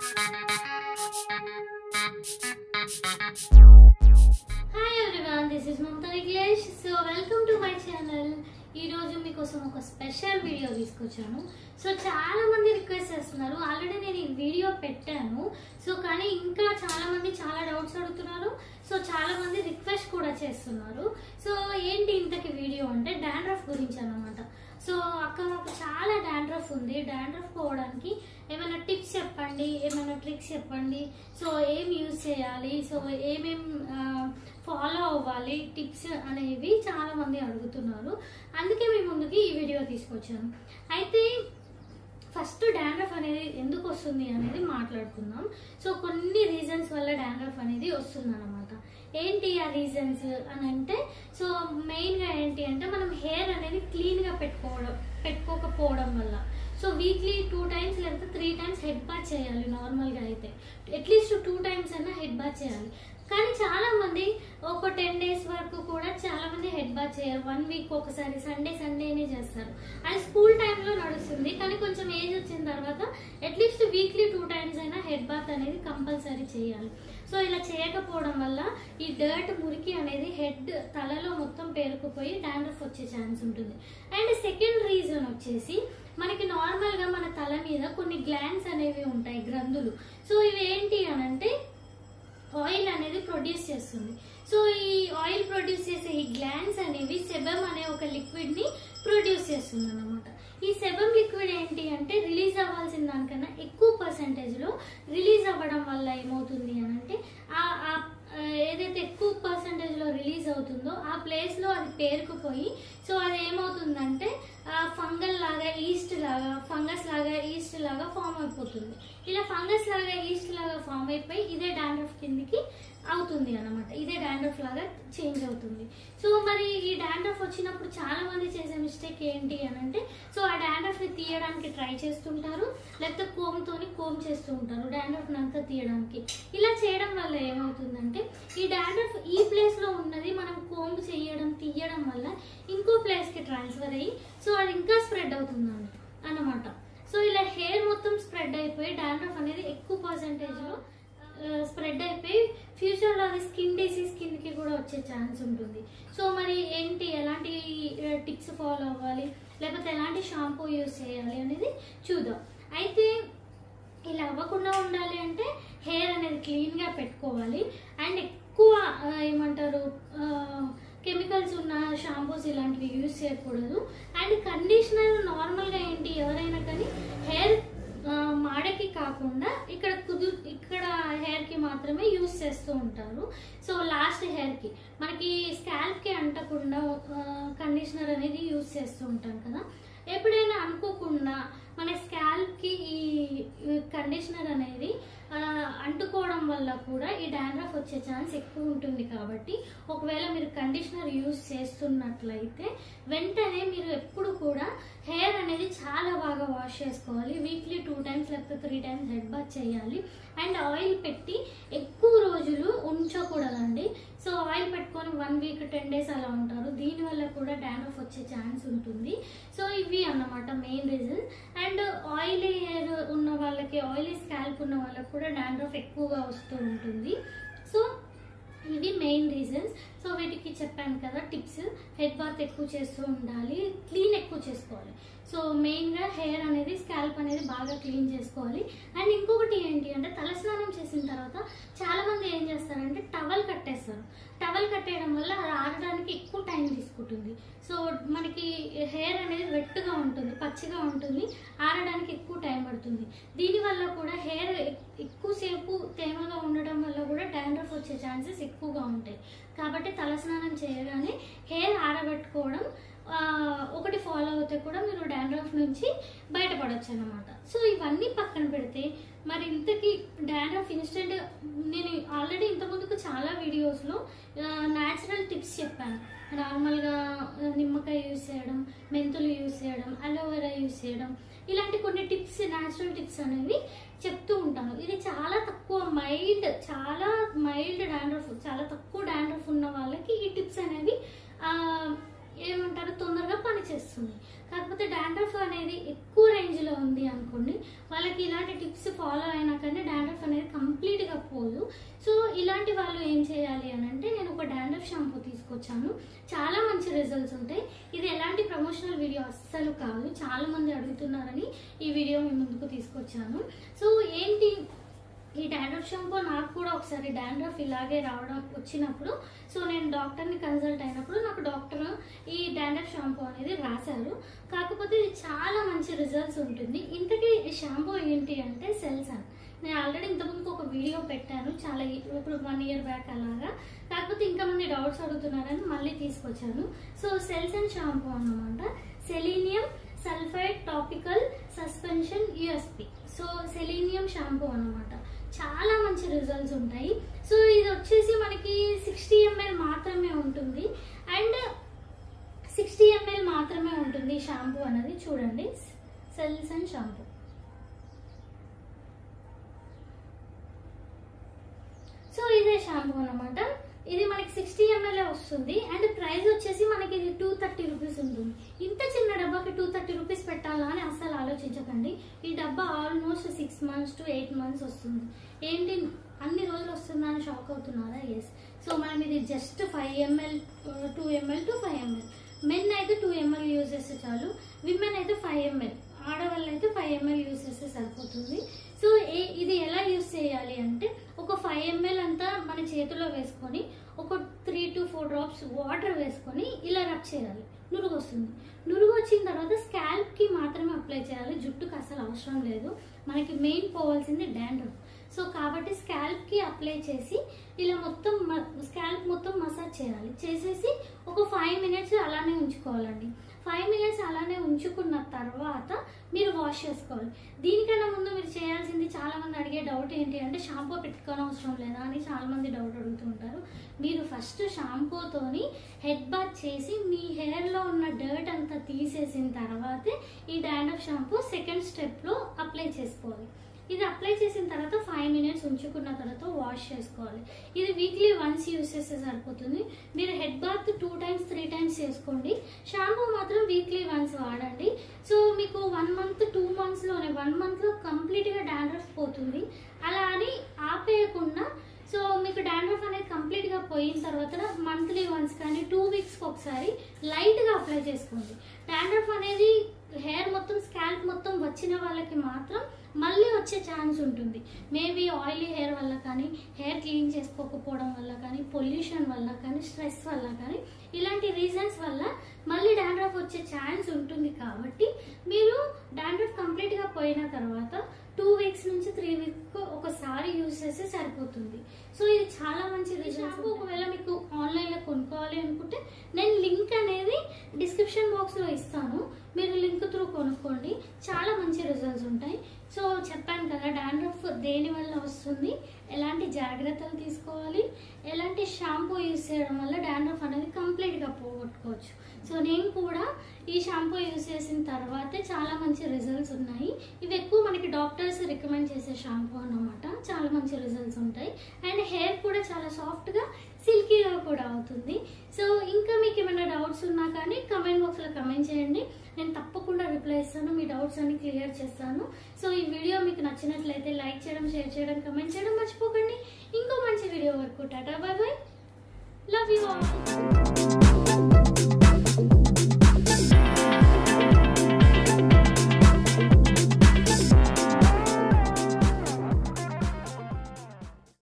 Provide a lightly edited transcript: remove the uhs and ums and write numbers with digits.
Hi everyone, this is Mamta Niklesh. So welcome to my channel. ఈ రోజు మీకోసం ఒక స్పెషల్ వీడియో తీసుకొచ్చాను. సో చాలా మంది రిక్వెస్ట్ చేస్తున్నారు. ఆల్రెడీ నేను ఈ వీడియో పెట్టాను. సో కానీ ఇంకా చాలా మంది చాలా డౌట్స్ అడుగుతున్నారు. సో చాలా మంది రిక్వెస్ట్ కూడా చేస్తున్నారు. సో ఏంటి ఇంతకి వీడియో అంటే డాండ్రఫ్ గురించి అన్నమాట. సో అక్క మాకు చాలా డాండ్రఫ్ ఉంది. డాండ్రఫ్ పోవడానికి ఏమైనా టిప్స్ చెప్పండి, ఏమైనా ట్రిక్స్ చెప్పండి. సో ఏం యూజ్ చేయాలి, సో ఏమేం ఫాలో అవ్వాలి టిప్స్ అనేవి చాలా మంది అడుగుతున్నారు. అందుకే మీ ముందుకి ఈ వీడియో తీసుకొచ్చాను. అయితే ఫస్ట్ డాండ్రఫ్ అనేది ఎందుకు వస్తుంది అనేది మాట్లాడుకుందాం. సో కొన్ని రీజన్స్ వల్ల డాండ్రఫ్ అనేది వస్తుంది అన్నమాట. ఏంటి ఆ రీజన్స్ అని అంటే, సో మెయిన్గా ఏంటి అంటే మనం హెయిర్ అనేది క్లీన్గా పెట్టుకోకపోవడం వల్ల. సో వీక్లీ 2 times లేకపోతే 3 times హెడ్ బాత్ చేయాలి. నార్మల్గా అయితే అట్లీస్ట్ 2 times అయినా హెడ్ బాత్ చేయాలి. కానీ చాలా మంది ఒక 10 days వరకు కూడా చాలా మంది హెడ్ బాత్ చేయరు. 1 week ఒకసారి సండేనే చేస్తారు. అది స్కూల్ టైంలో నడుస్తుంది. కానీ కొంచెం ఏజ్ వచ్చిన తర్వాత అట్లీస్ట్ వీక్లీ 2 times అయినా హెడ్ బాత్ అనేది కంపల్సరీ చేయాలి. సో ఇలా చేయకపోవడం వల్ల ఈ డర్ట్ మురికి అనేది హెడ్ తలలో మొత్తం పేరుకుపోయి డాండ్రఫ్ వచ్చే ఛాన్స్ ఉంటుంది. అండ్ సెకండ్ రీజన్ వచ్చేసి మనకి నార్మల్గా మన తల మీద కొన్ని గ్లాండ్స్ అనేవి ఉంటాయి, గ్రంథులు. సో ఇవి ఏంటి అని అంటే ఆయిల్ అనేది ప్రొడ్యూస్ చేస్తుంది. సో ఈ ఆయిల్ ప్రొడ్యూస్ చేసే ఈ గ్లాండ్స్ అనేవి సెబమ్ అనే ఒక లిక్విడ్ ని ప్రొడ్యూస్ చేస్తుంది అన్నమాట. ఈ సెబమ్ లిక్విడ్ ఏంటి అంటే రిలీజ్ అవ్వాల్సిన దానికన్నా ఎక్కువ పర్సెంటేజ్ లో రిలీజ్ అవ్వడం వల్ల ఏమవుతుంది అని అంటే ఏదైతే ఎక్కువ పర్సెంటేజ్ లో రిలీజ్ అవుతుందో ఆ ప్లేస్ లో అది పేరుకుపోయి సో అది ఏమవుతుందంటే ఫంగస్ లాగా ఈస్ట్ లాగా ఫామ్ అయిపోతుంది. ఇలా ఫంగస్ లాగా ఈస్ట్ లాగా ఫామ్ అయిపోయి ఇదే డాండ్రఫ్ కిందికి అవుతుంది అన్నమాట. ఇదే డాండ్రఫ్ లాగా చేంజ్ అవుతుంది. సో మరి ఈ డాండ్రఫ్ వచ్చినప్పుడు చాలా మంది చేసే మిస్టేక్ ఏంటి అని అంటే, సో ఆ డాండ్రఫ్ ని తీయడానికి ట్రై చేస్తుంటారు, లేకపోతే కోమ్ చేస్తూ ఉంటారు డాండ్రఫ్ అంతా తీయడానికి. ఇలా చేయడం వల్ల ఏమవుతుందంటే ఈ డాండ్రఫ్ ఈ ప్లేస్ లో ఉన్నది మనం కోమ్ తీయడం వల్ల ఇంకో ప్లేస్ కి ట్రాన్స్ఫర్ అయ్యి సో అది ఇంకా స్ప్రెడ్ అవుతుంది అన్నమాట. సో ఇలా హెయిర్ మొత్తం స్ప్రెడ్ అయిపోయి డాండ్రఫ్ అనేది ఎక్కువ పర్సెంటేజ్ లో స్ప్రెడ్ అయిపోయి ఫ్యూచర్ లో అది స్కిన్ డిసీజ్ కిందకి కూడా వచ్చే ఛాన్స్ ఉంటుంది. సో మరి ఏంటి, ఎలాంటి టిప్స్ ఫాలో అవ్వాలి, లేకపోతే ఎలాంటి షాంపూ యూజ్ చేయాలి అనేది చూద్దాం. అయితే ఇలా అవ్వకుండా ఉండాలి అంటే హెయిర్ అనేది క్లీన్ గా పెట్టుకోవాలి. అండ్ ఎక్కువ ఏమంటారు కెమికల్స్ ఉన్న షాంపూస్ ఇలాంటివి యూజ్ చేయకూడదు. అండ్ కండిషనర్ నార్మల్గా ఏంటి ఎవరైనా కానీ హెయిర్ మాడకి కాకుండా ఇక్కడ హెయిర్ కి మాత్రమే యూజ్ చేస్తూ ఉంటారు. సో లాస్ట్ హెయిర్ కి మనకి స్కాల్ప్ కి అంటకుండా కండిషనర్ అనేది యూజ్ చేస్తూ ఉంటాం కదా. ఎప్పుడైనా అనుకోకుండా మన స్కాల్ప్ కి ఈ కండిషనర్ అనేది అంటుకోవడం వల్ల కూడా ఈ డాండ్రఫ్ వచ్చే ఛాన్స్ ఎక్కువ ఉంటుంది. కాబట్టి ఒకవేళ మీరు కండిషనర్ యూజ్ చేస్తున్నట్లయితే వెంటనే మీరు ఎప్పుడు కూడా హెయిర్ అనేది చాలా బాగా వాష్ చేసుకోవాలి. వీక్లీ 2 times లేకపోతే 3 times హెడ్ బాత్ చేయాలి. అండ్ ఆయిల్ పెట్టి ఎక్కువ రోజులు ఉంచకూడదండి. సో ఆయిల్ పెట్టుకొని 1 week 10 days అలా ఉంటారు. దీనివల్ల కూడా డాండ్రఫ్ వచ్చే ఛాన్స్ ఉంటుంది. సో ఇవి అన్నమాట main reason. And oily hair ఉన్న వాళ్ళకి, ఆయిలీ స్కాల్ప్ ఉన్న వాళ్ళకి కూడా డాండ్రఫ్ ఎక్కువగా వస్తూ ఉంటుంది. సో ఇవి మెయిన్ రీజన్స్. సో వీటికి చెప్పాను కదా టిప్స్. హెడ్ బాత్ ఎక్కువ చేస్తూ ఉండాలి, క్లీన్ ఎక్కువ చేసుకోవాలి. సో మెయిన్గా హెయిర్ అనేది స్కాల్ప్ అనేది బాగా క్లీన్ చేసుకోవాలి. అండ్ ఇంకొకటి ఏంటి అంటే తలస్నానం చేసిన తర్వాత చాలా మంది ఏం చేస్తారంటే టవల్ కట్టేస్తారు. టవల్ కట్టేయడం వల్ల అది ఆరడానికి ఎక్కువ టైం తీసుకుంటుంది. సో మనకి హెయిర్ అనేది వెట్గా ఉంటుంది, పచ్చిగా ఉంటుంది, ఆరడానికి ఎక్కువ టైం పడుతుంది. దీనివల్ల కూడా హెయిర్ ఎక్కువసేపు తేమగా ఉండడం వల్ల కూడా డాండ్రఫ్ వచ్చే ఛాన్సెస్ ఎక్కువగా ఉంటాయి. కాబట్టి తలస్నానం చేయగానే హెయిర్ ఆరబెట్టుకోవడం ఒకటి ఫాలో అవుతే కూడా మీరు డాండ్రఫ్ నుంచి బయటపడవచ్చు అన్నమాట. సో ఇవన్నీ పక్కన పెడితే మరి ఇంతకీ డాండ్రఫ్ ఇన్స్టెంట్ నేను ఆల్రెడీ ఇంతకుముందుకు చాలా వీడియోస్లో న్యాచురల్ టిప్స్ చెప్పాను. నార్మల్గా నిమ్మకాయ యూజ్ చేయడం, మెంతులు యూజ్ చేయడం, అలోవెరా యూజ్ చేయడం, ఇలాంటి కొన్ని టిప్స్, న్యాచురల్ టిప్స్ అనేవి చెప్తూ ఉంటాను. ఇది చాలా తక్కువ చాలా మైల్డ్ డాండ్రఫ్, చాలా తక్కువ డాండ్రఫ్ ఉన్న వాళ్ళకి ఈ టిప్స్ అనేవి ఏమంటారు తొందరగా పనిచేస్తుంది. కాకపోతే డాండ్రఫ్ అనేది ఎక్కువ రేంజ్లో ఉంది అనుకోండి, వాళ్ళకి ఇలాంటి టిప్స్ ఫాలో అయినా కానీ పోదు. సో ఇలాంటి వాళ్ళు ఏం చేయాలి అని అంటే, నేను ఒక డాండ్రఫ్ షాంపూ తీసుకొచ్చాను, చాలా మంచి రిజల్ట్స్ ఉంటాయి. ఇది ఎలాంటి ప్రమోషనల్ వీడియో అస్సలు కాదు, చాలా మంది అడుగుతున్నారని ఈ వీడియో మీ ముందుకు తీసుకొచ్చాను. సో ఏంటి ఈ డాండ్రఫ్ షాంపూ, నాకు కూడా ఒకసారి డాండ్రఫ్ ఇలాగే రావడం వచ్చినప్పుడు, సో నేను డాక్టర్ని కన్సల్ట్ అయినప్పుడు నాకు డాక్టర్ ఈ డాండ్రఫ్ షాంపూ అనేది రాశారు. కాకపోతే ఇది చాలా మంచి రిజల్ట్స్ ఉంటుంది. ఇంతకీ ఈ షాంపూ ఏంటి అంటే సెల్సన్. నేను ఆల్రెడీ ఇంతకుముందు ఒక వీడియో పెట్టాను, చాలా ఇప్పుడు 1 year బ్యాక్ అలాగా. కాకపోతే ఇంకా మంది డౌట్స్ అడుగుతున్నారని మళ్ళీ తీసుకొచ్చాను. సో సెల్సన్ షాంపూ అన్నమాట, selenium sulphide topical suspension USP. So selenium shampoo అన్నమాట, చాలా మంచి రిజల్ట్స్ ఉంటాయి. సో ఇది వచ్చేసి మనకి 60 ml మాత్రమే ఉంటుంది, అండ్ 60 ml మాత్రమే ఉంటుంది షాంపూ అనేది. చూడండి, సెల్సన్ షాంపూ. సో ఇదే షాంపూ అన్నమాట, ఇది మనకి 60 ml వస్తుంది. అండ్ ప్రైస్ వచ్చేసి మనకి ఇది 230 రూపీస్ ఉంటుంది. ఇంత చిన్న డబ్బాకి 230 రూపీస్ పెట్టాలా అని అస్సలు ఆలోచించకండి. ఈ డబ్బా ఆల్మోస్ట్ 6 months to 8 months వస్తుంది. ఏంటి అన్ని రోజులు వస్తుందా అని షాక్ అవుతున్నారా? ఎస్. సో మనం ఇది just 5 ml 2 ml to 5 ml, men అయితే 2 ml యూజ్ చేస్తే చాలు, విమెన్ అయితే 5 ml, ఆడవాళ్ళు అయితే 5 ml యూజ్ చేస్తే సరిపోతుంది. సో ఇది ఎలా యూజ్ చేయాలి అంటే, ఒక 5 ml అంతా మన చేతిలో వేసుకొని ఒక 3 to 4 drops వాటర్ వేసుకొని ఇలా రబ్ చేయాలి. నురుగు వస్తుంది. నురుగు వచ్చిన తర్వాత స్కాల్ప్కి మాత్రమే అప్లై చేయాలి, జుట్టుకు అసలు అవసరం లేదు. మనకి మెయిన్ పోవాల్సింది డాండ్రఫ్. సో కాబట్టి స్కాల్ప్కి అప్లై చేసి ఇలా మొత్తం స్కాల్ప్ మొత్తం మసాజ్ చేయాలి. చేసేసి ఒక 5 minutes అలానే ఉంచుకోవాలండి. 5 minutes అలానే ఉంచుకున్న తర్వాత మీరు వాష్ చేసుకోవాలి. దీనికన్నా ముందు మీరు చేయాల్సింది, చాలా మంది అడిగే డౌట్ ఏంటి అంటే, షాంపూ పెట్టుకోని అవసరం లేదా అని చాలా మంది డౌట్ అడుగుతుంటారు. మీరు ఫస్ట్ షాంపూతోని హెడ్ బాత్ చేసి మీ హెయిర్లో ఉన్న డర్ట్ అంతా తీసేసిన తర్వాతే ఈ డాండ్రఫ్ షాంపూ సెకండ్ స్టెప్లో అప్లై చేసుకోవాలి. ఇది అప్లై చేసిన తర్వాత 5 minutes ఉంచుకున్న తర్వాత వాష్ చేసుకోవాలి. ఇది వీక్లీ వన్స్ యూజ్ చేస్తే సరిపోతుంది. మీరు హెడ్ బాత్ 2 times 3 times చేసుకోండి, షాంపూ మాత్రం వీక్లీ వన్స్ వాడండి. సో మీకు 1 month 2 monthsలోనే 1 monthలో కంప్లీట్గా డాండ్రఫ్ పోతుంది. అలా అని ఆపేయకుండా, సో మీకు డాండ్రఫ్ అనేది కంప్లీట్గా పోయిన తర్వాత మంత్లీ వన్స్ కానీ 2 weeksకి ఒకసారి లైట్గా అప్లై చేసుకోండి. డాండ్రఫ్ అనేది హెయిర్ మొత్తం స్కాల్ప్ మొత్తం వచ్చిన వాళ్ళకి మాత్రం మళ్ళీ వచ్చే ఛాన్స్ ఉంటుంది. మేబీ ఆయిలీ హెయిర్ వల్ల కానీ, హెయిర్ క్లీన్ చేసుకోకపోవడం వల్ల కానీ, పొల్యూషన్ వల్ల కానీ, స్ట్రెస్ వల్ల కానీ, ఇలాంటి రీజన్స్ వల్ల మళ్ళీ డాండ్రఫ్ వచ్చే ఛాన్స్ ఉంటుంది. కాబట్టి మీరు డాండ్రఫ్ కంప్లీట్గా పోయిన తర్వాత 2 weeks నుంచి 3 weeks ఒకసారి యూజ్ చేస్తే సరిపోతుంది. సో ఇది చాలా మంచి షాంపూ. ఒకవేళ మీకు ఆన్లైన్లో కొనుక్కోవాలి అనుకుంటే నేను లింక్ అనేది డిస్క్రిప్షన్ బాక్స్లో ఇస్తాను, మీరు లింక్ త్రూ కొనుక్కోండి, చాలా మంచి రిజల్ట్స్ ఉంటాయి. సో చెప్పాను కదా, డాండ్రఫ్ దేని వల్ల వస్తుంది, ఎలాంటి జాగ్రత్తలు తీసుకోవాలి, ఎలాంటి షాంపూ యూజ్ చేయడం వల్ల డాండ్రఫ్ అనేది కంప్లీట్గా పోగొట్టుకోవచ్చు. సో నేను కూడా ఈ షాంపూ యూజ్ చేసిన తర్వాతే చాలా మంచి రిజల్ట్స్ ఉన్నాయి. ఇవి ఎక్కువ మనకి డాక్టర్స్ రికమెండ్ చేసే షాంపూ అన్నమాట, చాలా మంచి రిజల్ట్స్ ఉంటాయి. అండ్ హెయిర్ కూడా చాలా సాఫ్ట్గా సిల్కీగా కూడా అవుతుంది. సో ఇంకా మీకు ఏమైనా డౌట్స్ ఉన్నా కానీ కమెంట్ బాక్స్లో కమెంట్ చేయండి, నేను తప్పకుండా రిప్లై ఇస్తాను, మీ డౌట్స్ అన్ని క్లియర్ చేస్తాను. సో ఈ వీడియో మీకు నచ్చినట్లయితే లైక్ చేయడం, షేర్ చేయడం, కమెంట్ చేయడం మర్చిపోకండి. ఇంకో మంచి వీడియో వరకు Tata, by by, love you all.